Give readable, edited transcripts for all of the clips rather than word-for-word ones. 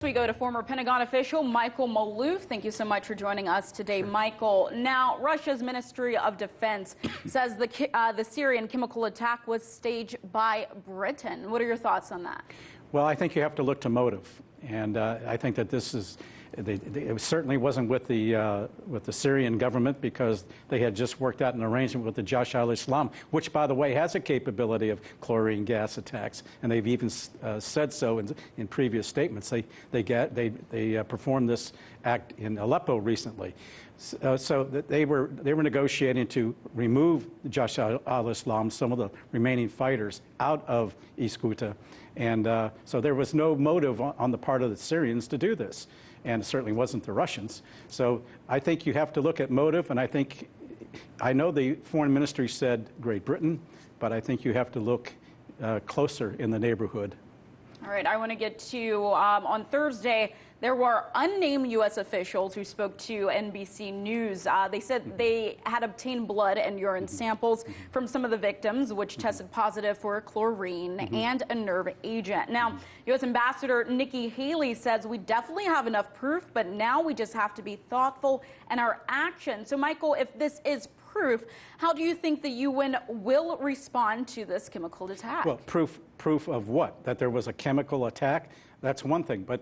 We go to former Pentagon official Michael Maloof. Thank you so much for joining us today, Michael. Now, Russia's Ministry of Defense says the Syrian chemical attack was staged by Britain. What are your thoughts on that? Well, I think you have to look to motive, and I think that this is. It certainly wasn't with the Syrian government, because they had just worked out an arrangement with the Jaish al-Islam, which, by the way, has a capability of chlorine gas attacks, and they've even said so in previous statements. They performed this act in Aleppo recently, so that they were negotiating to remove the Jaish al-Islam, some of the remaining fighters, out of East Ghouta, and so there was no motive on the part of the Syrians to do this. And it certainly wasn't the Russians. So I think you have to look at motive, and I know the foreign ministry said Great Britain, but I think you have to look closer in the neighborhood. All right, I want to get to, on Thursday, there were unnamed U.S. officials who spoke to NBC News. They said they had obtained blood and urine samples from some of the victims, which tested positive for chlorine and a nerve agent. Now, U.S. Ambassador Nikki Haley says we definitely have enough proof, but now we just have to be thoughtful in our action. So, Michael, if this is proof, how do you think the UN will respond to this chemical attack? Well, proof of what? That there was a chemical attack? That's one thing, but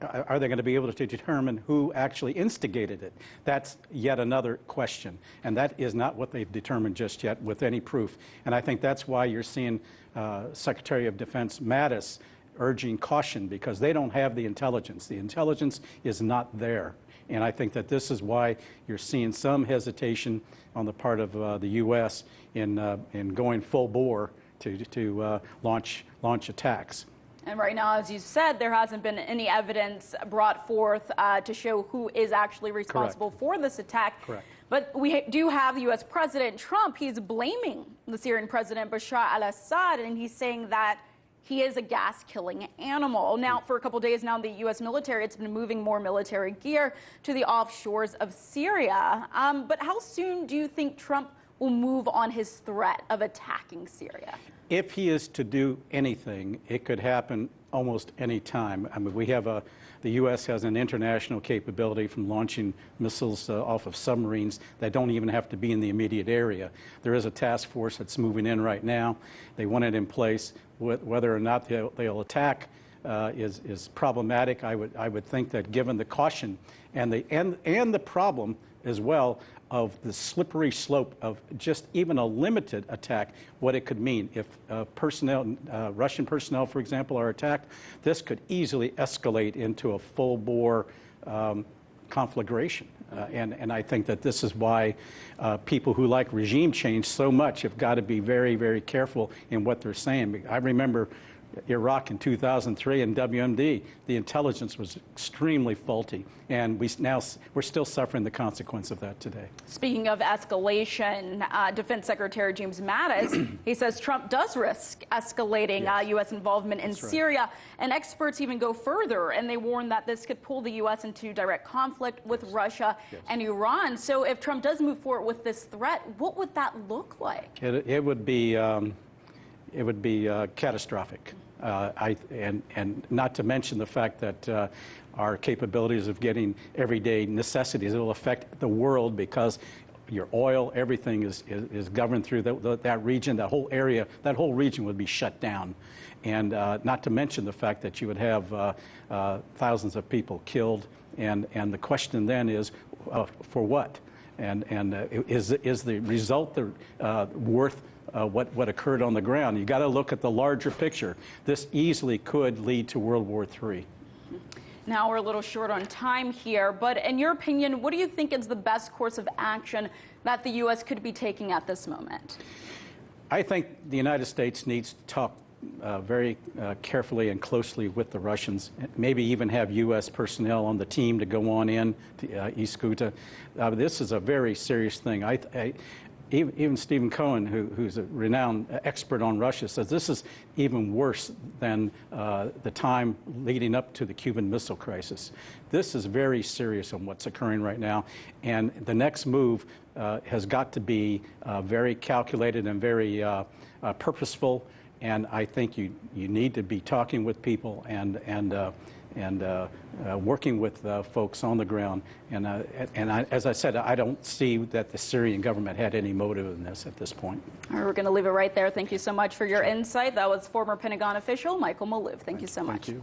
are they going to be able to determine who actually instigated it? That's yet another question, and that is not what they've determined just yet with any proof. And I think that's why you're seeing Secretary of Defense Mattis urging caution, because they don't have the intelligence. The intelligence is not there. And I think that this is why you're seeing some hesitation on the part of the U.S. in going full bore to launch attacks. And right now, as you said, there hasn't been any evidence brought forth to show who is actually responsible for this attack. Correct. But we do have U.S. President Trump. He's blaming the Syrian President Bashar al-Assad, and he's saying that he is a gas-killing animal. Now, for a couple days now, the U.S. military, it's been moving more military gear to the offshores of Syria. But how soon do you think Trump will move on his threat of attacking Syria? If he is to do anything, it could happen almost any time. I mean, the U.S. has an international capability from launching missiles off of submarines that don't even have to be in the immediate area. There is a task force that's moving in right now. They want it in place. Whether or not they'll attack is problematic. I would think that, given the caution and the problem as well of the slippery slope of just even a limited attack, what it could mean. If Russian personnel, for example, are attacked, this could easily escalate into a full-bore conflagration. And I think that this is why people who like regime change so much have got to be very, very careful in what they're saying. I remember Iraq in 2003 and WMD, the intelligence was extremely faulty, and we're still suffering the consequence of that today. Speaking of escalation, Defense Secretary James Mattis, he says Trump does risk escalating U.S. involvement in Syria, and experts even go further, and they warn that this could pull the U.S. into direct conflict with Russia and Iran. So if Trump does move forward with this threat, what would that look like? It would be catastrophic. And not to mention the fact that our capabilities of getting everyday necessities, it will affect the world, because your oil, everything is governed through that region, that whole area, that whole region would be shut down. And not to mention the fact that you would have thousands of people killed. And the question then is, for what? And is the result worth what occurred on the ground? You got to look at the larger picture. This easily could lead to World War III. Now we're a little short on time here, but in your opinion, what do you think is the best course of action that the U.S. could be taking at this moment? I think the United States needs to talk very carefully and closely with the Russians, maybe even have U.S. personnel on the team to go on in to East Ghouta. This is a very serious thing. Even Stephen Cohen, who's a renowned expert on Russia, says this is even worse than the time leading up to the Cuban Missile Crisis. This is very serious on what's occurring right now, and the next move has got to be very calculated and very purposeful. And I think you need to be talking with people and working with folks on the ground. As I said, I don't see that the Syrian government had any motive in this at this point. All right, we're going to leave it right there. Thank you so much for your insight. That was former Pentagon official Michael Maloof. Thank you so much. Thank you.